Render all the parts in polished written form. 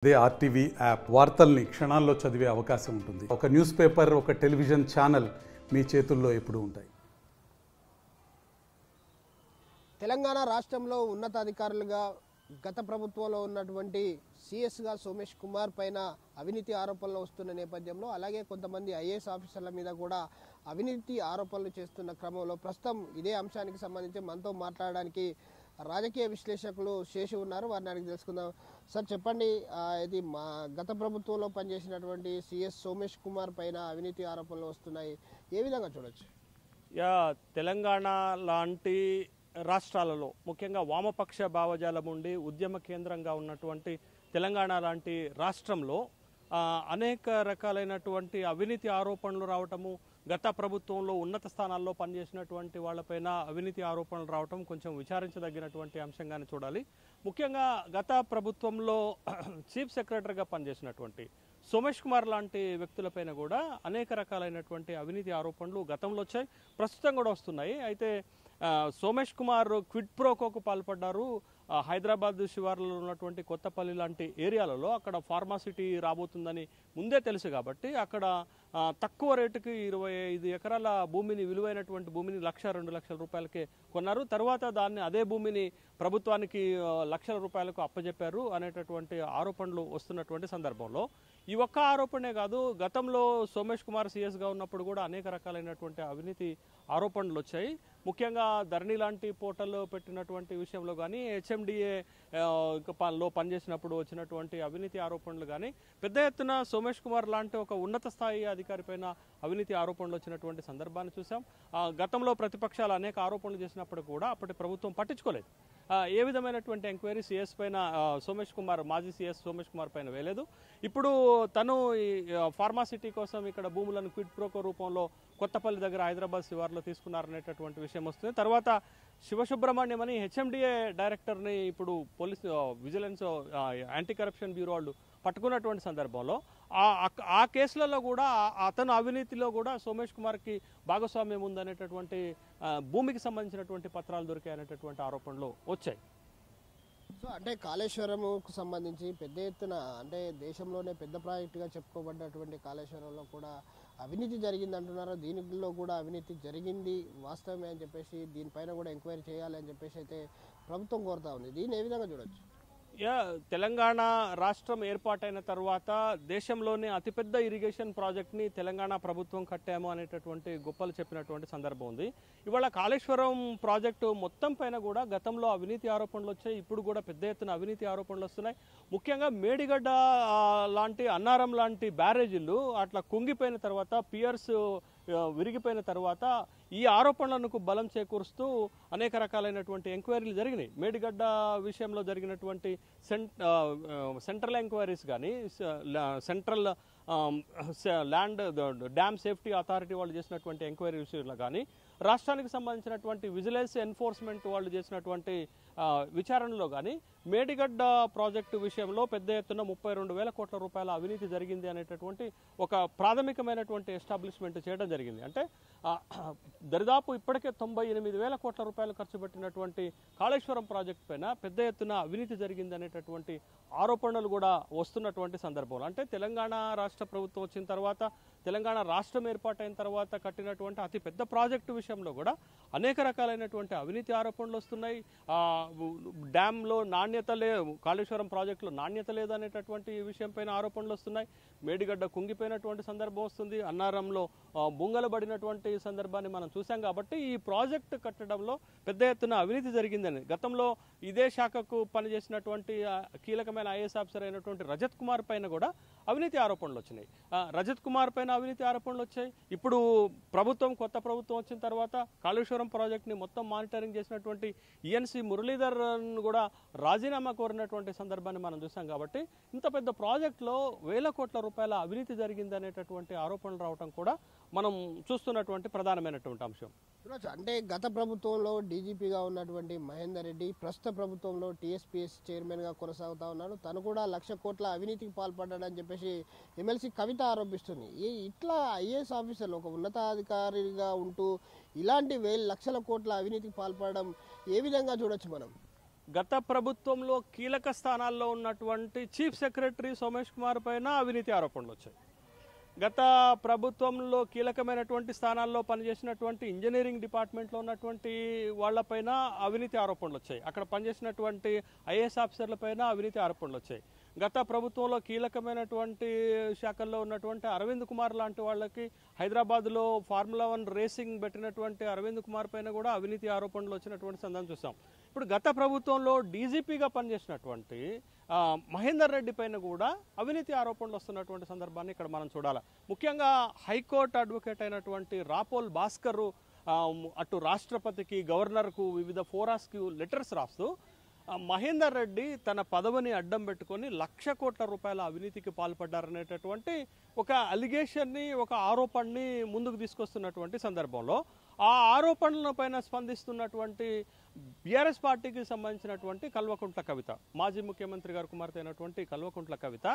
అదే RTV app వార్తల్ని క్షణాల్లో చదివే అవకాశం ఉంటుంది. ఒక న్యూస్ పేపర్, ఒక టెలివిజన్ ఛానల్ మీ చేతుల్లో ఎప్పుడూ ఉంటాయి. తెలంగాణ రాష్ట్రంలో ఉన్నతాధికారులుగా గత ప్రభుత్వంలో ఉన్నటువంటి సిఎస్గా సోమేష్ కుమార్ పైన అవినీతి ఆరోపణలు వస్తున్న నేపథ్యంలో, అలాగే కొంతమంది ఐఏఎస్ ఆఫీసర్ల మీద కూడా అవినీతి ఆరోపణలు చేస్తున్న క్రమంలో ప్రస్తుతం ఇదే అంశానికి సంబంధించి మనతో మాట్లాడడానికి రాజకీయ విశ్లేషకులు శేషు ఉన్నారు. వారిని అడిగి తెలుసుకుందాం. సార్ చెప్పండి, ఇది మా గత ప్రభుత్వంలో పనిచేసినటువంటి సిఎస్ సోమేష్ కుమార్ పైన అవినీతి ఆరోపణలు వస్తున్నాయి, ఏ విధంగా చూడొచ్చు? తెలంగాణ లాంటి రాష్ట్రాలలో ముఖ్యంగా వామపక్ష భావజాలం ఉండి ఉద్యమ కేంద్రంగా ఉన్నటువంటి తెలంగాణ లాంటి రాష్ట్రంలో అనేక రకాలైనటువంటి అవినీతి ఆరోపణలు రావటము, గత ప్రభుత్వంలో ఉన్నత స్థానాల్లో పనిచేసినటువంటి వాళ్ళపైన అవినీతి ఆరోపణలు రావటం కొంచెం విచారించదగినటువంటి అంశంగానే చూడాలి. ముఖ్యంగా గత ప్రభుత్వంలో చీఫ్ సెక్రటరీగా పనిచేసినటువంటి సోమేష్ కుమార్ లాంటి వ్యక్తులపైన కూడా అనేక రకాలైనటువంటి అవినీతి ఆరోపణలు గతంలో వచ్చాయి, ప్రస్తుతం కూడా వస్తున్నాయి. అయితే సోమేష్ కుమార్ క్విడ్ ప్రోకోకు పాల్పడ్డారు. హైదరాబాద్ శివార్లలో ఉన్నటువంటి కొత్తపల్లి లాంటి ఏరియాలలో అక్కడ ఫార్మాసిటీ రాబోతుందని ముందే తెలుసు కాబట్టి అక్కడ తక్కువ రేటుకి 25 ఎకరాల భూమిని, విలువైనటువంటి భూమిని 1,00,000-2 లక్షల రూపాయలకే కొన్నారు. తర్వాత దాన్ని అదే భూమిని ప్రభుత్వానికి లక్షల రూపాయలకు అప్పజెప్పారు అనేటటువంటి ఆరోపణలు వస్తున్నటువంటి సందర్భంలో ఈ ఒక్క ఆరోపణే కాదు, గతంలో సోమేష్ కుమార్ సిఎస్గా ఉన్నప్పుడు కూడా అనేక రకాలైనటువంటి అవినీతి ఆరోపణలు వచ్చాయి. ముఖ్యంగా ధరణి లాంటి పోర్టల్ పెట్టినటువంటి విషయంలో కానీ, హెచ్ఎండిఏ లో పనిచేసినప్పుడు వచ్చినటువంటి అవినీతి ఆరోపణలు కానీ, పెద్ద ఎత్తున సోమేష్ కుమార్ లాంటి ఒక ఉన్నత స్థాయి అధికారి పైన అవినీతి ఆరోపణలు వచ్చినటువంటి సందర్భాన్ని చూసాం. గతంలో ప్రతిపక్షాలు అనేక ఆరోపణలు చేసినప్పుడు కూడా అప్పటి ప్రభుత్వం పట్టించుకోలేదు. ఏ విధమైనటువంటి ఎంక్వైరీ సిఎస్ పైన సోమేష్ కుమార్, మాజీ సిఎస్ సోమేష్ కుమార్ పైన వేయలేదు. ఇప్పుడు తను ఈ ఫార్మాసిటీ కోసం ఇక్కడ భూములను క్విడ్ ప్రోకో రూపంలో కొత్తపల్లి దగ్గర హైదరాబాద్ శివార్లో తీసుకున్నారనేటటువంటి విషయం వస్తుంది. తర్వాత శివసుబ్రహ్మణ్యం అని హెచ్ఎండిఏ డైరెక్టర్ని ఇప్పుడు police vigilance anti corruption bureau వాళ్ళు పట్టుకున్నటువంటి సందర్భంలో ఆ కేసులలో కూడా అతను అవినీతిలో కూడా సోమేష్ కుమార్కి భాగస్వామ్యం ఉందనేటటువంటి భూమికి సంబంధించినటువంటి పత్రాలు దొరికాయనేటటువంటి ఆరోపణలు వచ్చాయి. సో అంటే కాళేశ్వరంకు సంబంధించి పెద్ద ఎత్తున, అంటే దేశంలోనే పెద్ద ప్రాజెక్టుగా చెప్పుకోబడ్డటువంటి కాళేశ్వరంలో కూడా అవినీతి జరిగింది అంటున్నారు. దీనిలో కూడా అవినీతి జరిగింది వాస్తవమే అని చెప్పేసి దీనిపైన కూడా ఎంక్వైరీ చేయాలి అని చెప్పేసి అయితే ప్రభుత్వం కోరుతా ఉంది. దీన్ని ఏ విధంగా చూడొచ్చు? తెలంగాణ రాష్ట్రం ఏర్పాటైన తర్వాత దేశంలోనే అతిపెద్ద ఇరిగేషన్ ప్రాజెక్ట్ని తెలంగాణ ప్రభుత్వం కట్టాము అనేటటువంటి గొప్పలు చెప్పినటువంటి సందర్భం ఉంది. ఇవాళ కాళేశ్వరం ప్రాజెక్టు మొత్తం పైన కూడా గతంలో అవినీతి ఆరోపణలు వచ్చాయి, ఇప్పుడు కూడా పెద్ద ఎత్తున అవినీతి ఆరోపణలు వస్తున్నాయి. ముఖ్యంగా మేడిగడ్డ లాంటి, అన్నారం లాంటి బ్యారేజీలు అట్లా కుంగిపోయిన తర్వాత, పియర్స్ విరిగిపోయిన తర్వాత ఈ ఆరోపణలకు బలం చేకూరుస్తూ అనేక రకాలైనటువంటి ఎంక్వైరీలు జరిగినాయి. మేడిగడ్డ విషయంలో జరిగినటువంటి సెంట్రల్ ఎంక్వైరీస్ కానీ, central land dam safety authority వాళ్ళు చేసినటువంటి ఎంక్వైరీ విషయంలో కానీ, రాష్ట్రానికి సంబంధించినటువంటి విజిలెన్స్ ఎన్ఫోర్స్మెంట్ వాళ్ళు చేసినటువంటి విచారణలో కానీ మేడిగడ్డ ప్రాజెక్టు విషయంలో పెద్ద ఎత్తున 32,000 కోట్ల రూపాయల అవినీతి జరిగింది అనేటటువంటి ఒక ప్రాథమికమైనటువంటి ఎస్టాబ్లిష్మెంట్ చేయడం జరిగింది. అంటే దరిదాపు ఇప్పటికే 98,000 కోట్ల రూపాయలు ఖర్చు పెట్టినటువంటి కాళేశ్వరం ప్రాజెక్టు పైన పెద్ద ఎత్తున అవినీతి జరిగింది అనేటటువంటి ఆరోపణలు కూడా వస్తున్నటువంటి సందర్భంలో, అంటే తెలంగాణ రాష్ట్ర ప్రభుత్వం వచ్చిన తర్వాత, తెలంగాణ రాష్ట్రం ఏర్పాటైన తర్వాత కట్టినటువంటి అతి పెద్ద ప్రాజెక్టు విషయంలో కూడా అనేక రకాలైనటువంటి అవినీతి ఆరోపణలు వస్తున్నాయి. డ్యామ్లో నాణ్యత కాళేశ్వరం ప్రాజెక్టులో నాణ్యత లేదనేటటువంటి విషయం పైన ఆరోపణలు వస్తున్నాయి. మేడిగడ్డ కుంగిపోయినటువంటి సందర్భం వస్తుంది, అన్నారంలో బుంగలబడినటువంటి సందర్భాన్ని మనం చూసాం. కాబట్టి ఈ ప్రాజెక్టు కట్టడంలో పెద్ద ఎత్తున అవినీతి జరిగిందని గతంలో ఇదే శాఖకు పనిచేసినటువంటి కీలకమైన ఐఏఎస్ ఆఫీసర్ అయినటువంటి రజత్ కుమార్ పైన కూడా అవినీతి ఆరోపణలు వచ్చినాయి. రజత్ కుమార్ పైన అవినీతి ఆరోపణలు వచ్చాయి. ఇప్పుడు కొత్త ప్రభుత్వం వచ్చిన తర్వాత కాళేశ్వరం ప్రాజెక్ట్ని మొత్తం మానిటరింగ్ చేసినటువంటి ఈఎన్సీ మురళీధర్ కూడా రాజీనామా కోరినటువంటి సందర్భాన్ని మనం చూసాం. కాబట్టి ఇంత పెద్ద ప్రాజెక్టులో 1,000 కోట్ల రూపాయల అవినీతి జరిగింది అనేటటువంటి ఆరోపణలు రావడం కూడా మనం చూస్తున్నటువంటి ప్రధానమైనటువంటి అంశం. అంటే గత ప్రభుత్వంలో డీజీపీగా ఉన్నటువంటి మహేందర్ రెడ్డి ప్రస్తుత ప్రభుత్వంలో టీఎస్పీఎస్ చైర్మన్గా కొనసాగుతా ఉన్నాడు. తను కూడా 1,00,000 కోట్ల అవినీతికి పాల్పడ్డాడని చెప్పేసి ఎమ్మెల్సీ కవిత ఆరోపిస్తుంది. ఇట్లా ఐఏఎస్ ఆఫీసర్లు ఒక ఉన్నతాధికారిగా ఉంటూ ఇలాంటి లక్షల కోట్ల అవినీతికి పాల్పడడం ఏ విధంగా చూడొచ్చు మనం? గత ప్రభుత్వంలో కీలక స్థానాల్లో ఉన్నటువంటి చీఫ్ సెక్రటరీ సోమేష్ కుమార్ పైన అవినీతి ఆరోపణలు వచ్చాయి. గత ప్రభుత్వంలో కీలకమైనటువంటి స్థానాల్లో పనిచేసినటువంటి ఇంజనీరింగ్ డిపార్ట్మెంట్లో ఉన్నటువంటి వాళ్ళపైన అవినీతి ఆరోపణలు వచ్చాయి. అక్కడ పనిచేసినటువంటి ఐఏఎస్ ఆఫీసర్లపైన అవినీతి ఆరోపణలు వచ్చాయి. గత ప్రభుత్వంలో కీలకమైనటువంటి శాఖల్లో ఉన్నటువంటి అరవింద్ కుమార్ లాంటి వాళ్ళకి హైదరాబాద్లో ఫార్ములా 1 రేసింగ్ పెట్టినటువంటి అరవింద్ కుమార్ పైన కూడా అవినీతి ఆరోపణలు వచ్చినటువంటి సందర్భం చూసాం. ఇప్పుడు గత ప్రభుత్వంలో డీజీపీగా పనిచేసినటువంటి మహేందర్ రెడ్డి పైన కూడా అవినీతి ఆరోపణలు వస్తున్నటువంటి సందర్భాన్ని ఇక్కడ మనం చూడాలి. ముఖ్యంగా హైకోర్టు అడ్వకేట్ అయినటువంటి రాపోల్ భాస్కర్ అటు రాష్ట్రపతికి, గవర్నర్కు, వివిధ ఫోరాస్కి లెటర్స్ రాస్తూ మహేందర్ రెడ్డి తన పదవిని అడ్డం పెట్టుకొని 1,00,00,000 కోట్ల రూపాయల అవినీతికి పాల్పడ్డారనేటటువంటి ఒక అలిగేషన్ని, ఒక ఆరోపణని ముందుకు తీసుకొస్తున్నటువంటి సందర్భంలో ఆ ఆరోపణల పైన స్పందిస్తున్నటువంటి బీఆర్ఎస్ పార్టీకి సంబంధించినటువంటి కల్వకుంట్ల కవిత, మాజీ ముఖ్యమంత్రి గారు కుమార్తె అయినటువంటి కల్వకుంట్ల కవిత,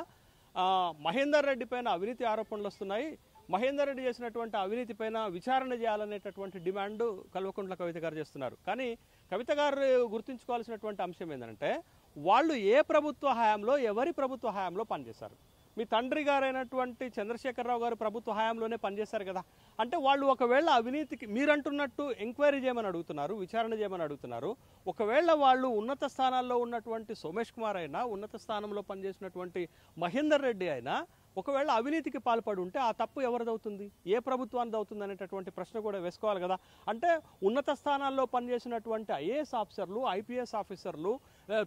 మహేందర్ రెడ్డి పైన అవినీతి ఆరోపణలు వస్తున్నాయి, మహేందర్ రెడ్డి చేసినటువంటి అవినీతి పైన విచారణ చేయాలనేటటువంటి డిమాండ్ కల్వకుంట్ల కవిత గారు చేస్తున్నారు. కానీ కవిత గారు గుర్తుంచుకోవాల్సినటువంటి అంశం ఏంటంటే, వాళ్ళు ఏ ప్రభుత్వ హయాంలో, ఎవరి ప్రభుత్వ హయాంలో పనిచేశారు. మీ తండ్రి గారైనటువంటి చంద్రశేఖరరావు గారు ప్రభుత్వ హయాంలోనే పనిచేశారు కదా. అంటే వాళ్ళు ఒకవేళ అవినీతికి మీరంటున్నట్టు ఎంక్వైరీ చేయమని అడుగుతున్నారు, విచారణ చేయమని అడుగుతున్నారు. ఒకవేళ వాళ్ళు ఉన్నత స్థానాల్లో ఉన్నటువంటి సోమేష్ కుమార్ అయినా, ఉన్నత స్థానంలో పనిచేసినటువంటి మహేందర్ రెడ్డి అయినా ఒకవేళ అవినీతికి పాల్పడి ఉంటే ఆ తప్పు ఎవరిదవుతుంది, ఏ ప్రభుత్వానికి అవుతుంది అనేటటువంటి ప్రశ్న కూడా వేసుకోవాలి కదా. అంటే ఉన్నత స్థానాల్లో పనిచేసినటువంటి ఐఏఎస్ ఆఫీసర్లు, ఐపీఎస్ ఆఫీసర్లు,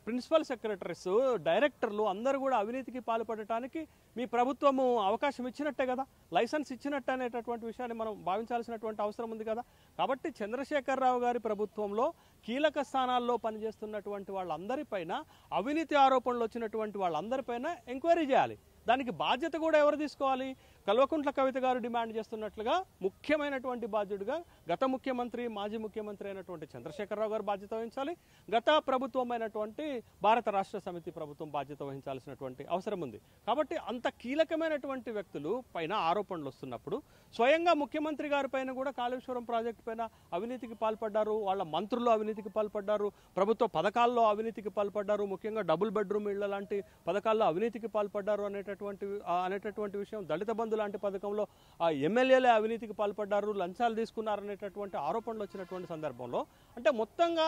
ప్రిన్సిపల్ సెక్రటరీస్, డైరెక్టర్లు అందరూ కూడా అవినీతికి పాల్పడటానికి మీ ప్రభుత్వము అవకాశం ఇచ్చినట్టే కదా, లైసెన్స్ ఇచ్చినట్టు అనేటటువంటి విషయాన్ని మనం భావించాల్సినటువంటి అవసరం ఉంది కదా. కాబట్టి చంద్రశేఖరరావు గారి ప్రభుత్వంలో కీలక స్థానాల్లో పనిచేస్తున్నటువంటి వాళ్ళందరిపైన, అవినీతి ఆరోపణలు వచ్చినటువంటి వాళ్ళందరిపైన ఎంక్వైరీ చేయాలి. దానికి బాధ్యత కూడా ఎవరు తీసుకోవాలి? కల్వకుంట్ల కవిత గారు డిమాండ్ చేస్తున్నట్లుగా ముఖ్యమైనటువంటి బాధ్యుడిగా గత ముఖ్యమంత్రి, మాజీ ముఖ్యమంత్రి అయినటువంటి చంద్రశేఖరరావు గారు బాధ్యత వహించాలి. గత ప్రభుత్వం అయినటువంటి భారత రాష్ట్ర సమితి ప్రభుత్వం బాధ్యత వహించాల్సినటువంటి అవసరం ఉంది. కాబట్టి అంత కీలకమైనటువంటి వ్యక్తులు పైన ఆరోపణలు వస్తున్నప్పుడు స్వయంగా ముఖ్యమంత్రి గారి పైన కూడా కాళేశ్వరం ప్రాజెక్టు పైన అవినీతికి పాల్పడ్డారు, వాళ్ళ మంత్రులు అవినీతికి పాల్పడ్డారు, ప్రభుత్వ పథకాల్లో అవినీతికి పాల్పడ్డారు, ముఖ్యంగా డబుల్ బెడ్రూమ్ ఇళ్ల లాంటి పథకాల్లో అవినీతికి పాల్పడ్డారు అనేటటువంటి విషయం, దళిత బంధు లాంటి పథకంలో ఎమ్మెల్యేలే అవినీతికి పాల్పడ్డారు, లంచాలు తీసుకున్నారనేటటువంటి ఆరోపణలు వచ్చినటువంటి సందర్భంలో అంటే మొత్తంగా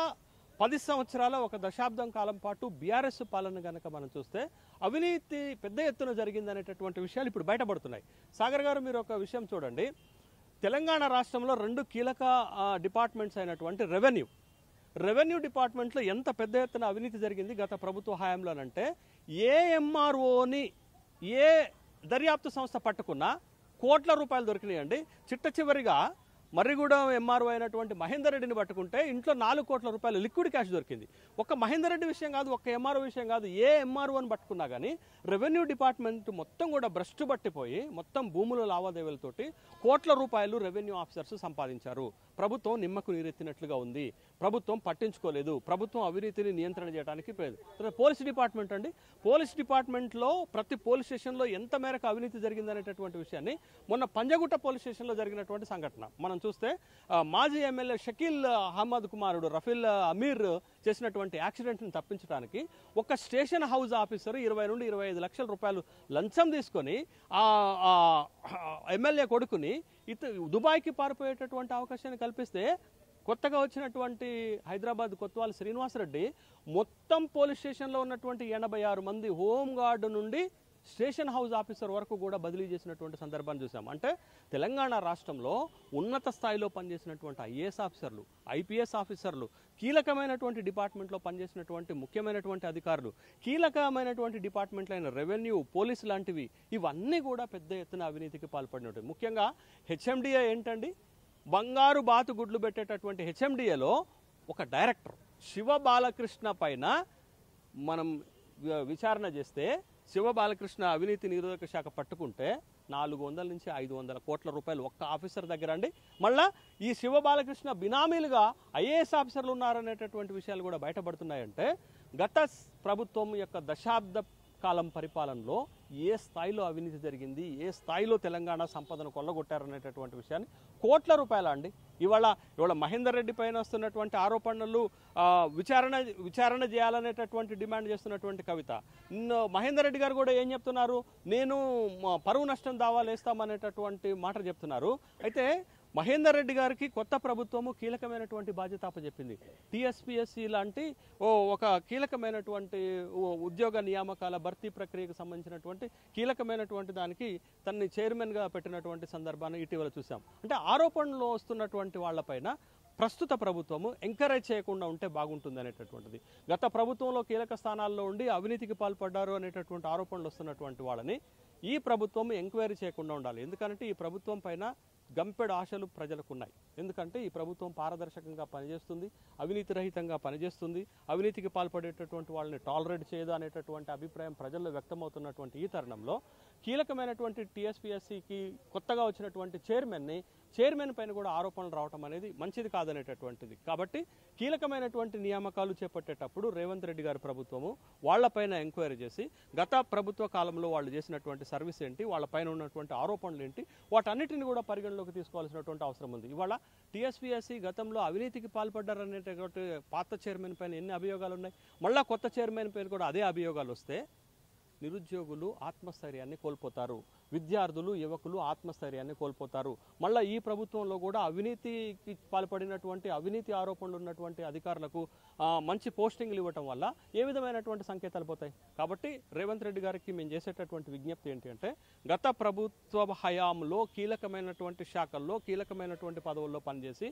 10 సంవత్సరాల, ఒక దశాబ్దం కాలం పాటు బీఆర్ఎస్ పాలన కనుక మనం చూస్తే అవినీతి పెద్ద ఎత్తున జరిగిందనేటటువంటి విషయాలు ఇప్పుడు బయటపడుతున్నాయి. సాగర్ గారు, మీరు ఒక విషయం చూడండి. తెలంగాణ రాష్ట్రంలో 2 కీలక డిపార్ట్మెంట్స్ అయినటువంటి రెవెన్యూ డిపార్ట్మెంట్లో ఎంత పెద్ద ఎత్తున అవినీతి జరిగింది గత ప్రభుత్వ హయాంలోనంటే, ఏ ఎంఆర్ఓని ఏ దర్యాప్తు సంస్థ పట్టుకున్నా కోట్ల రూపాయలు దొరికినాయండి. చిట్ట చివరిగా మర్రిగూడెం ఎంఆర్ఓ అయినటువంటి మహేందర్ రెడ్డిని పట్టుకుంటే ఇంట్లో 4 కోట్ల రూపాయలు లిక్విడ్ క్యాష్ దొరికింది. ఒక్క మహేందర్ రెడ్డి విషయం కాదు, ఒక్క ఎంఆర్ఓ విషయం కాదు, ఏ ఎంఆర్ఓని పట్టుకున్నా కానీ రెవెన్యూ డిపార్ట్మెంట్ మొత్తం కూడా భ్రష్టు పట్టిపోయి మొత్తం భూముల లావాదేవీలతోటి కోట్ల రూపాయలు రెవెన్యూ ఆఫీసర్స్ సంపాదించారు. ప్రభుత్వం నిమ్మకు నీరెత్తినట్లుగా ఉంది, ప్రభుత్వం పట్టించుకోలేదు, ప్రభుత్వం అవినీతిని నియంత్రణ చేయడానికి పోలీస్ డిపార్ట్మెంట్ అండి, పోలీస్ డిపార్ట్మెంట్లో ప్రతి పోలీస్ స్టేషన్లో ఎంత మేరకు అవినీతి జరిగిందనేటటువంటి విషయాన్ని మొన్న పంజగుట్ట పోలీస్ స్టేషన్లో జరిగినటువంటి సంఘటన మనం చూస్తే, మాజీ ఎమ్మెల్యే షకీల్ అహ్మద్ కుమారుడు రఫీల్ అమీర్ చేసినటువంటి యాక్సిడెంట్ని తప్పించడానికి ఒక స్టేషన్ హౌస్ ఆఫీసర్ 20 నుండి 25 లక్షల రూపాయలు లంచం తీసుకొని ఆ ఎమ్మెల్యే కొడుకుని దుబాయ్కి పారిపోయేటటువంటి అవకాశాన్ని కల్పిస్తే, కొత్తగా వచ్చినటువంటి హైదరాబాద్ కొత్వాల్ శ్రీనివాసరెడ్డి మొత్తం పోలీస్ స్టేషన్లో ఉన్నటువంటి 86 మంది హోంగార్డు నుండి స్టేషన్ హౌస్ ఆఫీసర్ వరకు కూడా బదిలీ చేసినటువంటి సందర్భాన్ని చూసాం. అంటే తెలంగాణ రాష్ట్రంలో ఉన్నత స్థాయిలో పనిచేసినటువంటి ఐఏఎస్ ఆఫీసర్లు, ఐపీఎస్ ఆఫీసర్లు, కీలకమైనటువంటి డిపార్ట్మెంట్లో పనిచేసినటువంటి ముఖ్యమైనటువంటి అధికారులు, కీలకమైనటువంటి డిపార్ట్మెంట్లైన రెవెన్యూ, పోలీసు లాంటివి, ఇవన్నీ కూడా పెద్ద ఎత్తున అవినీతికి పాల్పడినట్టు. ముఖ్యంగా హెచ్ఎండిఏ ఏంటండి, బంగారు బాతు గుడ్లు పెట్టేటటువంటి హెచ్ఎండిఏలో ఒక డైరెక్టర్ శివ బాలకృష్ణ పైన మనం విచారణ చేస్తే, శివ బాలకృష్ణ అవినీతి నిరోధక శాఖ పట్టుకుంటే 400 నుంచి 500 కోట్ల రూపాయలు ఒక్క ఆఫీసర్ దగ్గర అండి. మళ్ళా ఈ శివ బాలకృష్ణ బినామీలుగా ఐఏఎస్ ఆఫీసర్లు ఉన్నారనేటటువంటి విషయాలు కూడా బయటపడుతున్నాయంటే, గత ప్రభుత్వం యొక్క దశాబ్ద కాలం పరిపాలనలో ఏ స్థాయిలో అవినీతి జరిగింది, ఏ స్థాయిలో తెలంగాణ సంపదను కొల్లగొట్టారనేటటువంటి విషయాన్ని కోట్ల రూపాయల అండి. ఇవాళ మహేందర్ రెడ్డి పైన వస్తున్నటువంటి ఆరోపణలు విచారణ చేయాలనేటటువంటి డిమాండ్ చేస్తున్నటువంటి కవిత, మహేందర్ రెడ్డి గారు కూడా ఏం చెప్తున్నారు, నేను పరువు నష్టం దావాలు వేస్తామనేటటువంటి మాట చెప్తున్నారు. అయితే మహేందర్ రెడ్డి గారికి కొత్త ప్రభుత్వము కీలకమైనటువంటి బాధ్యత అప్పచెప్పింది. టీఎస్పీఎస్సీ లాంటి ఒక కీలకమైనటువంటి ఉద్యోగ నియామకాల భర్తీ ప్రక్రియకు సంబంధించినటువంటి కీలకమైనటువంటి దానికి తనని చైర్మన్గా పెట్టినటువంటి సందర్భాన్ని ఇటీవల చూసాం. అంటే ఆరోపణలు వస్తున్నటువంటి వాళ్ళపైన ప్రస్తుత ప్రభుత్వము ఎంకరేజ్ చేయకుండా ఉంటే బాగుంటుంది అనేటటువంటిది. గత ప్రభుత్వంలో కీలక స్థానాల్లో ఉండి అవినీతికి పాల్పడ్డారు అనేటటువంటి ఆరోపణలు వస్తున్నటువంటి వాళ్ళని ఈ ప్రభుత్వం ఎంక్వైరీ చేయకుండా ఉండాలి. ఎందుకంటే ఈ ప్రభుత్వం పైన గంపెడు ఆశలు ప్రజలకు ఉన్నాయి. ఎందుకంటే ఈ ప్రభుత్వం పారదర్శకంగా పనిచేస్తుంది, అవినీతి రహితంగా పనిచేస్తుంది, అవినీతికి పాల్పడేటటువంటి వాళ్ళని టాలరేట్ చేయదు అనేటటువంటి అభిప్రాయం ప్రజల్లో వ్యక్తమవుతున్నటువంటి ఈ తరుణంలో కీలకమైనటువంటి టీఎస్పీఎస్సీకి కొత్తగా వచ్చినటువంటి చైర్మన్ పైన కూడా ఆరోపణలు రావడం అనేది మంచిది కాదనేటటువంటిది. కాబట్టి కీలకమైనటువంటి నియామకాలు చేపట్టేటప్పుడు రేవంత్ రెడ్డి గారి ప్రభుత్వము వాళ్లపైన ఎంక్వైరీ చేసి గత ప్రభుత్వ కాలంలో వాళ్ళు చేసినటువంటి సర్వీస్ ఏంటి, వాళ్ళపైన ఉన్నటువంటి ఆరోపణలు ఏంటి, వాటన్నిటిని కూడా పరిగణలోకి తీసుకోవాల్సినటువంటి అవసరం ఉంది. ఇవాళ టీఎస్పీఎస్సీ గతంలో అవినీతికి పాల్పడ్డారనేటటువంటి పాత చైర్మన్ పైన ఎన్ని అభియోగాలు ఉన్నాయి, మళ్ళీ కొత్త చైర్మన్ పైన కూడా అదే అభియోగాలు వస్తే నిరుద్యోగులు ఆత్మస్థైర్యాన్ని కోల్పోతారు, విద్యార్థులు యువకులు ఆత్మస్థైర్యాన్ని కోల్పోతారు. మళ్ళీ ఈ ప్రభుత్వంలో కూడా అవినీతికి పాల్పడినటువంటి అవినీతి ఆరోపణలు ఉన్నటువంటి అధికారులకు మంచి పోస్టింగ్లు ఇవ్వటం వల్ల ఏ విధమైనటువంటి సంకేతాలు పోతాయి. కాబట్టి రేవంత్ రెడ్డి గారికి మేము చేసేటటువంటి విజ్ఞప్తి ఏంటి అంటే, గత ప్రభుత్వ హయాంలో కీలకమైనటువంటి శాఖల్లో కీలకమైనటువంటి పదవుల్లో పనిచేసి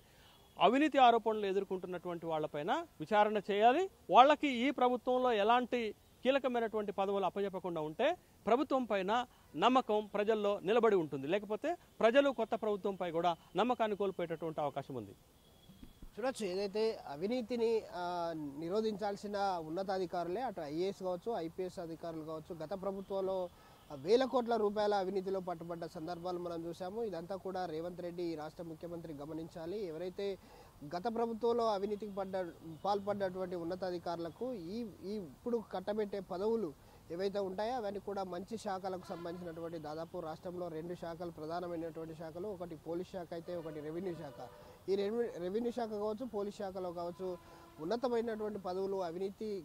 అవినీతి ఆరోపణలు ఎదుర్కొంటున్నటువంటి వాళ్ళపైన విచారణ చేయాలి. వాళ్ళకి ఈ ప్రభుత్వంలో ఎలాంటి కీలకమైనటువంటి పదవులు అప్పచెప్పకుండా ఉంటే ప్రభుత్వం పైన నమ్మకం ప్రజల్లో నిలబడి ఉంటుంది. లేకపోతే ప్రజలు కొత్త ప్రభుత్వంపై కూడా నమ్మకాన్ని కోల్పోయేటటువంటి అవకాశం ఉంది. చూడొచ్చు, ఏదైతే అవినీతిని నిరోధించాల్సిన ఉన్నతాధికారులే అటు ఐఏఎస్ కావచ్చు, ఐపీఎస్ అధికారులు కావచ్చు, గత ప్రభుత్వంలో వేల కోట్ల రూపాయల అవినీతిలో పట్టుబడ్డ సందర్భాలు మనం చూసాము. ఇదంతా కూడా రేవంత్ రెడ్డి రాష్ట్ర ముఖ్యమంత్రి గమనించాలి. ఎవరైతే గత ప్రభుత్వంలో అవినీతికి పాల్పడ్డటువంటి ఉన్నతాధికారులకు ఇప్పుడు కట్టబెట్టే పదవులు ఏవైతే ఉంటాయో అవన్నీ కూడా మంచి శాఖలకు సంబంధించినటువంటి దాదాపు రాష్ట్రంలో 2 శాఖలు ప్రధానమైనటువంటి శాఖలు, ఒకటి పోలీస్ శాఖ అయితే ఒకటి రెవెన్యూ శాఖ. ఈ రెవెన్యూ శాఖ కావచ్చు, పోలీస్ శాఖలో కావచ్చు ఉన్నతమైనటువంటి పదవులు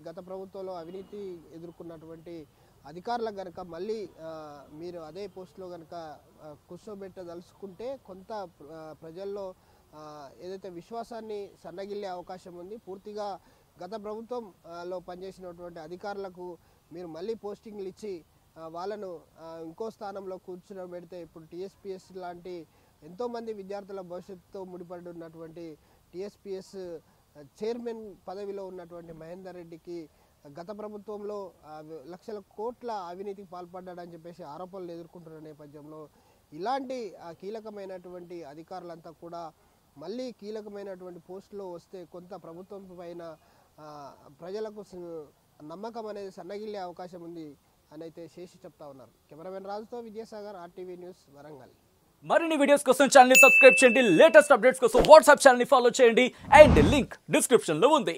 గత ప్రభుత్వంలో అవినీతి ఎదుర్కొన్నటువంటి అధికారులకు కనుక మళ్ళీ మీరు అదే పోస్టులో కనుక కూర్చోబెట్టదలుచుకుంటే కొంత ప్రజల్లో ఏదైతే విశ్వాసాన్ని సన్నగిల్లే అవకాశం ఉంది. పూర్తిగా గత ప్రభుత్వంలో పనిచేసినటువంటి అధికారులకు మీరు మళ్ళీ పోస్టింగ్లు ఇచ్చి వాళ్ళను ఇంకో స్థానంలో కూర్చోబెడితే ఇప్పుడు టీఎస్పీఎస్ లాంటి ఎంతోమంది విద్యార్థుల భవిష్యత్తుతో ముడిపడి ఉన్నటువంటి టీఎస్పీఎస్ చైర్మన్ పదవిలో ఉన్నటువంటి మహేందర్ రెడ్డికి గత ప్రభుత్వంలో లక్షల కోట్ల అవినీతికి పాల్పడ్డాడని చెప్పేసి ఆరోపణలు ఎదుర్కొంటున్న నేపథ్యంలో ఇలాంటి కీలకమైనటువంటి అధికారులంతా కూడా మళ్ళీ కీలకమైనటువంటి పోస్టులో వస్తే కొంత ప్రభుత్వం పైన ప్రజలకు నమ్మకం అనేది సన్నగిల్లే అవకాశం ఉంది అని అయితే శేషి చెప్తా ఉన్నారు. కెమెరామెన్ రాజుతో విద్యాసాగర్, RTV న్యూస్, వరంగల్. మరిన్ని వీడియోస్ కోసం ఛానల్ ని సబ్స్క్రైబ్ చేయండి, లేటెస్ట్ అప్డేట్స్ కోసం వాట్సాప్ ఛానల్ ని ఫాలో చేయండి అండ్ లింక్ డిస్క్రిప్షన్ లో ఉంది.